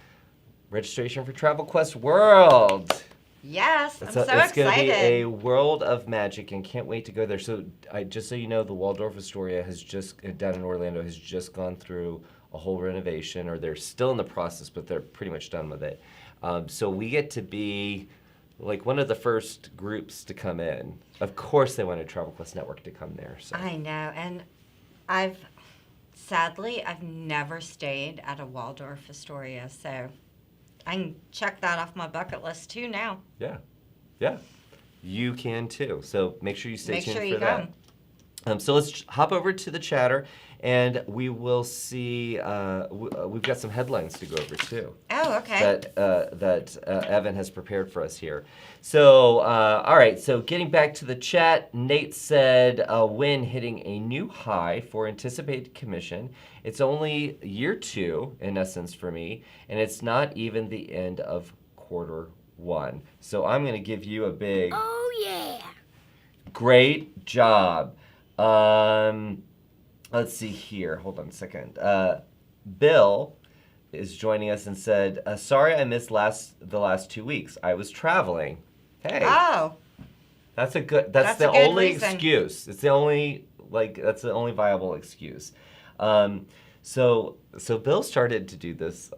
registration for Travel Quest World. Yes, I'm so It's excited. going to be a world of magic, and can't wait to go there. So just so you know, the Waldorf Astoria down in Orlando has just gone through a whole renovation, or they're still in the process, but they're pretty much done with it. So we get to be like one of the first groups to come in. Of course they wanted Travel Quest Network to come there. So. I know, and sadly, I've never stayed at a Waldorf Astoria, so I can check that off my bucket list too now. Yeah. You can too. So make sure you stay tuned sure for you that. So let's hop over to the chatter, and we will see. We've got some headlines to go over too. Oh, okay. That Evan has prepared for us here. So, all right. So getting back to the chat, Nate said, "Win hitting a new high for anticipated commission. It's only year 2 in essence for me, and it's not even the end of quarter 1. So I'm going to give you a big. Oh, yeah. Great job." Let's see here. Hold on a second. Bill is joining us and said, "Sorry I missed the last 2 weeks. I was traveling." Hey. Oh. That's the a good only reason. excuse. It's the only that's the only viable excuse. So Bill started to do this.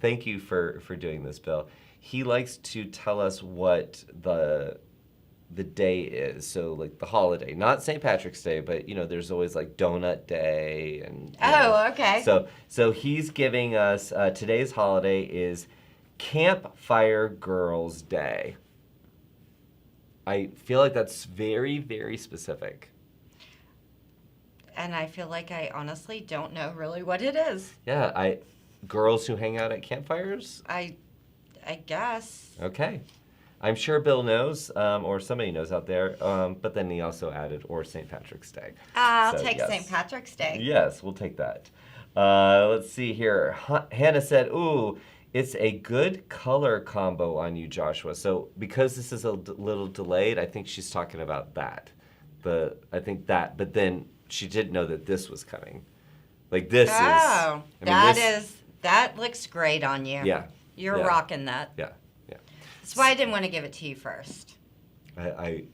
Thank you for doing this, Bill. He likes to tell us what the day is, so like the holiday, not St. Patrick's Day, but there's always like Donut Day and. Okay. So he's giving us today's holiday is Campfire Girls Day. I feel like that's very, very specific. And I feel like I honestly don't know really what it is. Yeah, girls who hang out at campfires. I guess. Okay. I'm sure Bill knows, or somebody knows out there, but then he also added, or St. Patrick's Day. I'll So, take yes. St. Patrick's Day. Yes, we'll take that. Let's see here. Hannah said, "Ooh, it's a good color combo on you, Joshua." So because this is a little delayed, I think she's talking about that. But then she didn't know that this was coming. Like this Oh, is. that looks great on you. Yeah. You're yeah, rocking that. Yeah. That's why I didn't want to give it to you first. I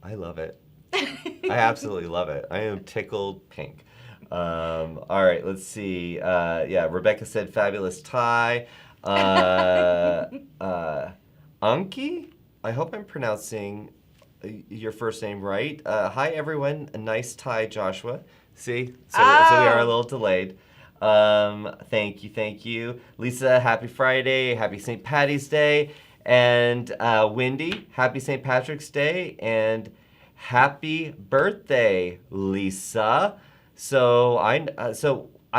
love it. I absolutely love it. I am tickled pink. All right, let's see. Rebecca said fabulous tie. Unky? I hope I'm pronouncing your first name right. Hi, everyone. A nice tie, Joshua. See? So we are a little delayed. Thank you. Lisa, happy Friday. Happy St. Patty's Day. And Wendy, happy St. Patrick's Day. And happy birthday, Lisa. So I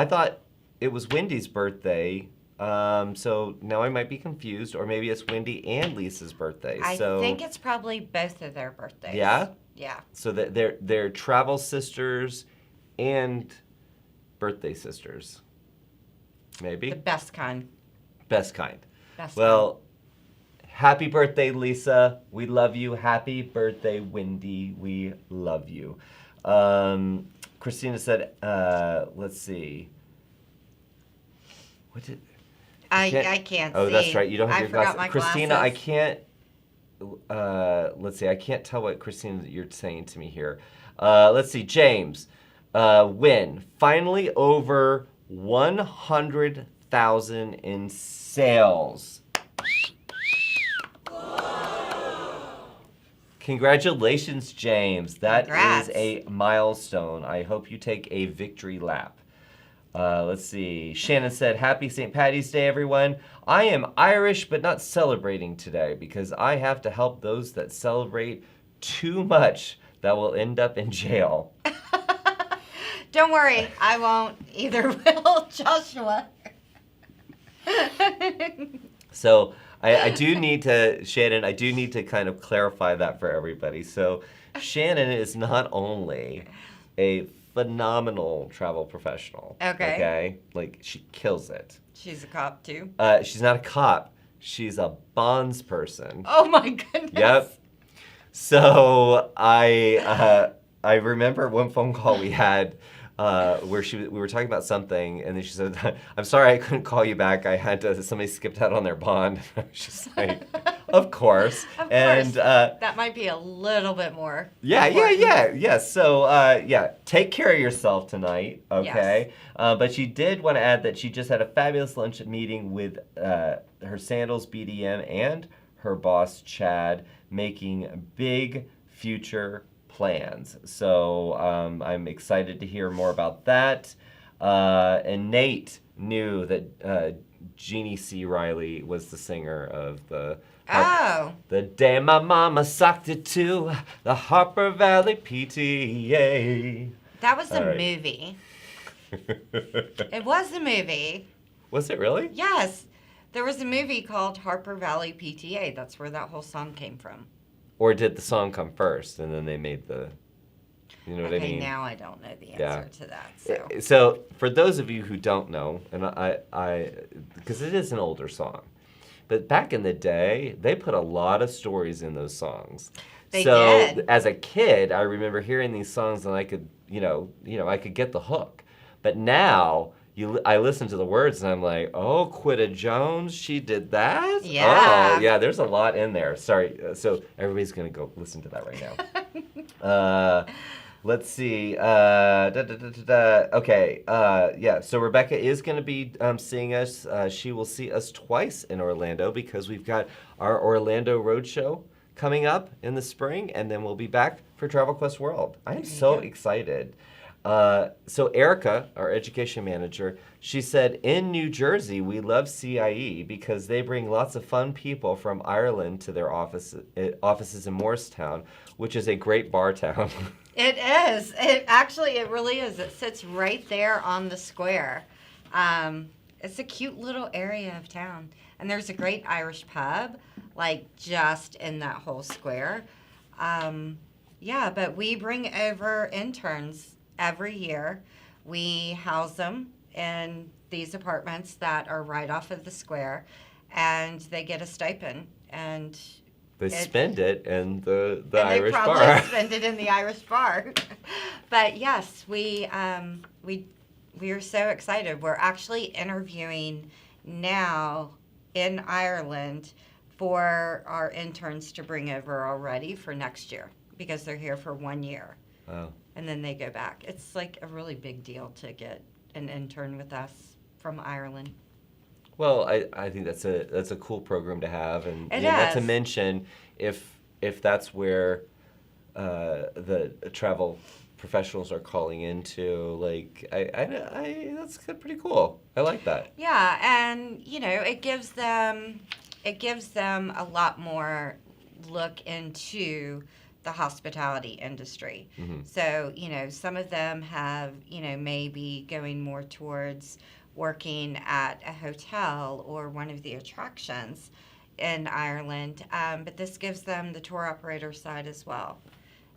thought it was Wendy's birthday. So now I might be confused, or maybe it's Wendy and Lisa's birthday. I So think it's probably both of their birthdays. yeah. Yeah. So that they're travel sisters and birthday sisters. Maybe The best kind. best kind. Best Well, happy birthday, Lisa. We love you. Happy birthday, Wendy. We love you. Christina said, let's see. What did I can't see. Oh, that's right. You don't have I your forgot glasses. my Christina, I glasses. can't. Let's see. I can't tell what Christina you're saying to me here. Let's see. James, win. Finally over 100,000 in sales. Congratulations, James. That Congrats. is a milestone. I hope you take a victory lap. Let's see. Shannon said, Happy St. Patty's Day, everyone. I am Irish, but not celebrating today because I have to help those that celebrate too much that will end up in jail. Don't worry, I won't. Either will Joshua. So I do need to, Shannon, I do need to kind of clarify that for everybody. So Shannon is not only a phenomenal travel professional. Okay. Like, she kills it. She's a cop too. She's not a cop. She's a bonds person. Oh my goodness. Yep. So I remember one phone call we had where we were talking about something, and then she said, "I'm sorry I couldn't call you back. I had to. Somebody skipped out on their bond." I was just like, "Of course." Of And course. That might be a little bit more. yeah. important. So take care of yourself tonight, okay? But she did want to add that she just had a fabulous lunch meeting with her Sandals BDM and her boss Chad, making big future plans. So I'm excited to hear more about that. And Nate knew that Jeannie C. Riley was the singer of the day my mama socked it to the Harper Valley PTA. That was a All right. movie. It was a movie. Was it really? Yes. There was a movie called Harper Valley PTA. That's where that whole song came from. Or did the song come first and then they made the, you know what I mean? Now I don't know the Yeah. answer to that. So. So for those of you who don't know, and I because it is an older song, but back in the day, they put a lot of stories in those songs. They so did. As a kid, I remember hearing these songs and I could, I could get the hook. But now I listen to the words and I'm like, oh, Quitta Jones, she did that? Yeah. Oh, yeah, there's a lot in there. Sorry. So everybody's going to go listen to that right now. Let's see. Okay. So Rebecca is going to be seeing us. She will see us twice in Orlando because we've got our Orlando Roadshow coming up in the spring, and then we'll be back for Travel Quest World. I am so excited. So Erica, our education manager, she said, in New Jersey, we love CIE because they bring lots of fun people from Ireland to their offices in Morristown, which is a great bar town. It is. It really is. It sits right there on the square. It's a cute little area of town. And there's a great Irish pub, like just in that whole square. But we bring over interns every year. We house them in these apartments that are right off of the square, and they get a stipend. And They spend it in the and Irish they probably bar. spend it in the Irish bar. But yes, we are so excited. We're actually interviewing now in Ireland for our interns to bring over already for next year because they're here for 1 year. Wow. And then they go back. It's like a really big deal to get an intern with us from Ireland. Well, I think that's a cool program to have, and It not to is. mention if that's where the travel professionals are calling into, like I that's pretty cool. I like that. Yeah, and it gives them a lot more look into the hospitality industry. Mm-hmm. So, some of them have, maybe going more towards working at a hotel or one of the attractions in Ireland. But this gives them the tour operator side as well.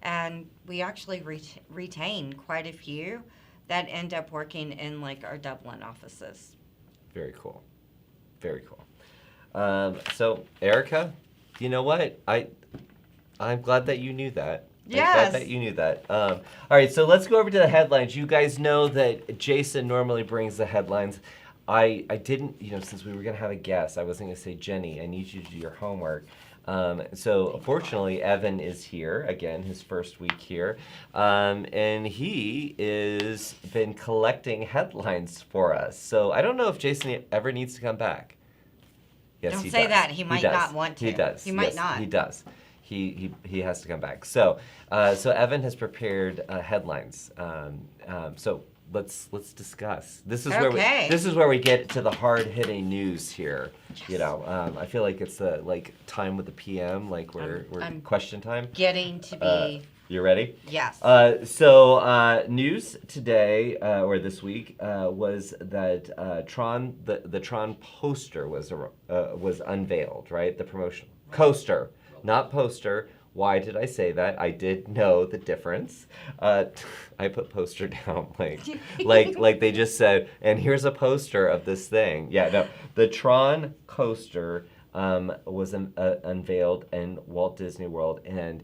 And we actually retain quite a few that end up working in like our Dublin offices. Very cool. Very cool. So, Erica, you know what? I'm glad that you knew that. Yes. I'm glad that you knew that. All right, so let's go over to the headlines. You guys know that Jason normally brings the headlines. I didn't, since we were going to have a guest, I wasn't going to say, Jenny, I need you to do your homework. So fortunately, Evan is here, again, his first week here. And he is been collecting headlines for us. So I don't know if Jason ever needs to come back. Yes, Don't he say does. that. He might not want to. He does. He might Yes, not. He does. He has to come back. So Evan has prepared headlines. So let's discuss. This is where we get to the hard hitting news here. Yes. I feel like it's like time with the PM, like we're question time. Getting to be. You ready? Yes. So news today or this week was that Tron the Tron poster was unveiled, right? The promotional coaster, not poster. Why did I say that? I did know the difference. I put poster down like they just said, and here's a poster of this thing. Yeah, no, the Tron coaster was unveiled in Walt Disney World, and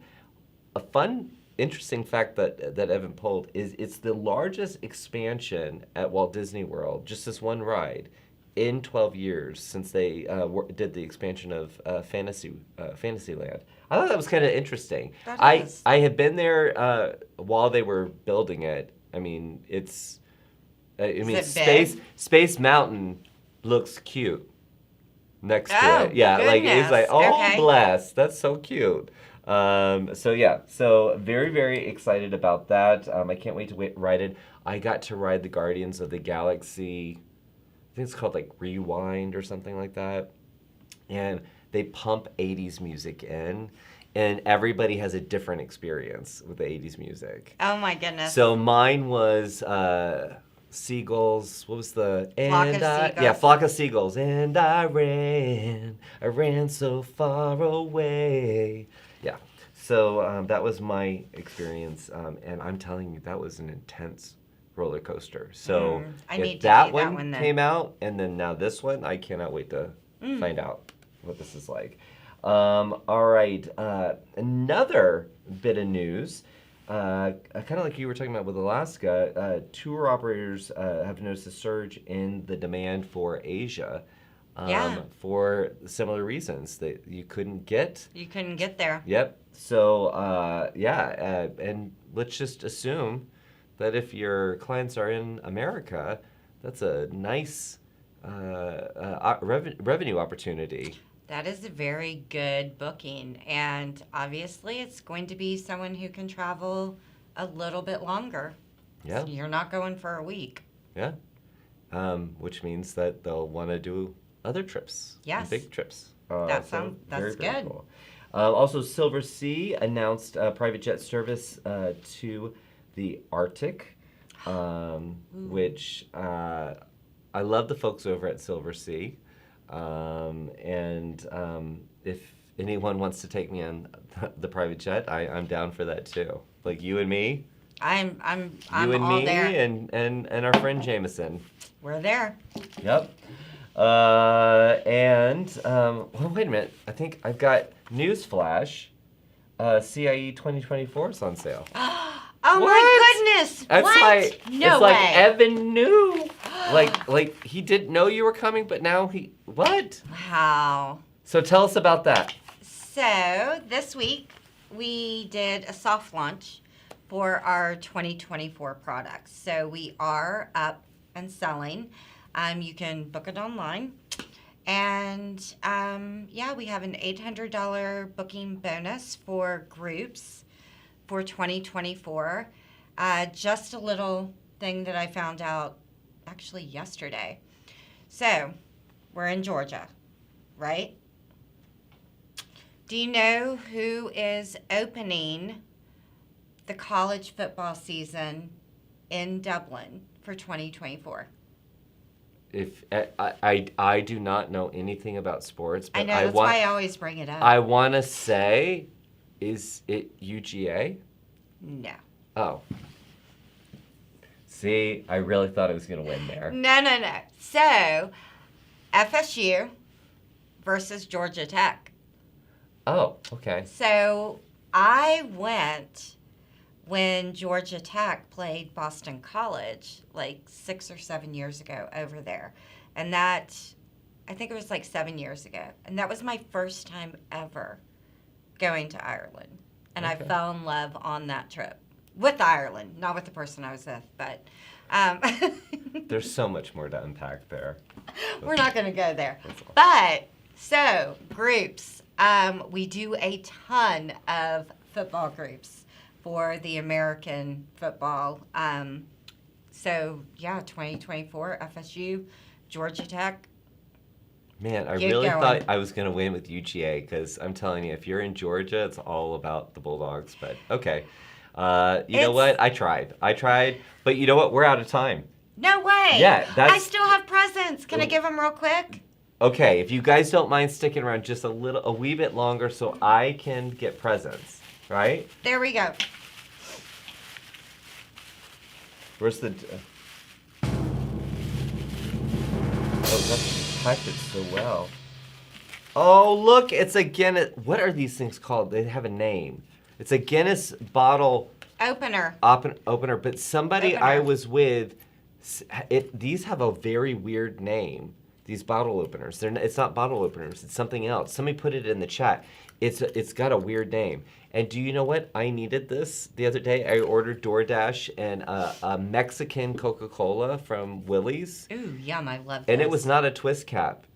a fun, interesting fact that Evan pulled is it's the largest expansion at Walt Disney World, just this one ride, in 12 years since they did the expansion of Fantasyland. I thought that was kind of interesting. I had been there while they were building it. I mean, Space Mountain looks cute next to it. Yeah, goodness. like it's like, Okay. bless, that's so cute. So very, very excited about that. I can't wait to ride it. I got to ride the Guardians of the Galaxy. I think it's called like Rewind or something like that. And they pump 80s music in, and everybody has a different experience with the 80s music. Oh my goodness. So mine was Seagulls. What was the Flock of Seagulls. Yeah, Flock of Seagulls. And I ran so far away. Yeah. So that was my experience, and I'm telling you, that was an intense roller coaster. So if that one came out, and then now this one, I cannot wait to find out what this is like. All right, another bit of news. Kind of like you were talking about with Alaska, tour operators have noticed a surge in the demand for Asia. For similar reasons that you couldn't get there. Yep. So and let's just assume that if your clients are in America, that's a nice revenue opportunity. That is a very good booking, and obviously it's going to be someone who can travel a little bit longer. Yeah. So you're not going for a week. Yeah. Which means that they'll want to do other trips. Yes. Big trips. That's very, good. very cool. Also, Silver Sea announced private jet service to the Arctic, which I love the folks over at Silver Sea. If anyone wants to take me on the private jet, I'm down for that too. Like you and me. I'm you and all me there. and our friend Jameson. We're there. Yep. Well, wait a minute. I think I've got news flash. CIE 2024 is on sale. Oh my goodness! That's what? like No it's way. like Evan knew. like he didn't know you were coming, but now what? Wow. So tell us about that. So this week we did a soft launch for our 2024 products. So we are up and selling. You can book it online. And we have an $800 booking bonus for groups for 2024. Just a little thing that I found out actually yesterday. So we're in Georgia, right? Do you know who is opening the college football season in Dublin for 2024? if I do not know anything about sports, but I know, that's why I always bring it up. I want to say, is it UGA? No. Oh. See, I really thought I was going to win there. No. So, FSU versus Georgia Tech. Oh, okay. So, I went when Georgia Tech played Boston College like 6 or 7 years ago over there. And that, I think it was like 7 years ago. And that was my first time ever going to Ireland. And I fell in love on that trip. With Ireland, not with the person I was with, but... There's so much more to unpack there. We're not going to go there. But, so, groups. We do a ton of football groups for the American football. So, yeah, 2024, FSU, Georgia Tech. Man, I Get really going. thought I was going to win with UGA because I'm telling you, if you're in Georgia, it's all about the Bulldogs. But okay. You know what? I tried. But you know what? We're out of time. No way. Yeah, that's... I still have presents. Can I give them real quick? Okay, if you guys don't mind sticking around just a wee bit longer so I can get presents, right? There we go. Where's the... Oh, that's packed it so well. Oh, look, it's a Guinness... What are these things called? They have a name. It's a Guinness bottle... Opener. Opener, but somebody Opener. I was with, these have a very weird name. These bottle openers. It's not bottle openers. It's something else. Somebody put it in the chat. It's got a weird name. And do you know what? I needed this the other day. I ordered DoorDash and a Mexican Coca-Cola from Willie's. Ooh, yum! I love this. And it was not a twist cap.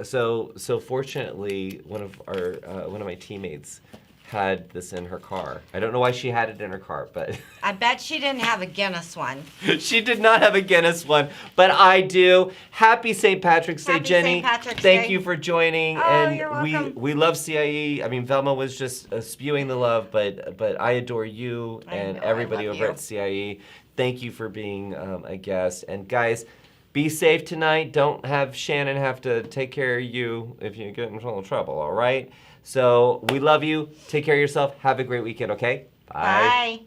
So fortunately, one of my teammates had this in her car. I don't know why she had it in her car, but... I bet she didn't have a Guinness one. She did not have a Guinness one, but I do. Happy St. Patrick's Day, Happy Jenny. St. Patrick's Thank Day. you for joining. Oh, and you're welcome. we love CIE. I mean, Velma was just spewing the love, but I adore you and know, I everybody love over you. at CIE. Thank you for being a guest. And guys, be safe tonight. Don't have Shannon have to take care of you if you get in trouble, all right? So we love you. Take care of yourself. Have a great weekend, okay? Bye.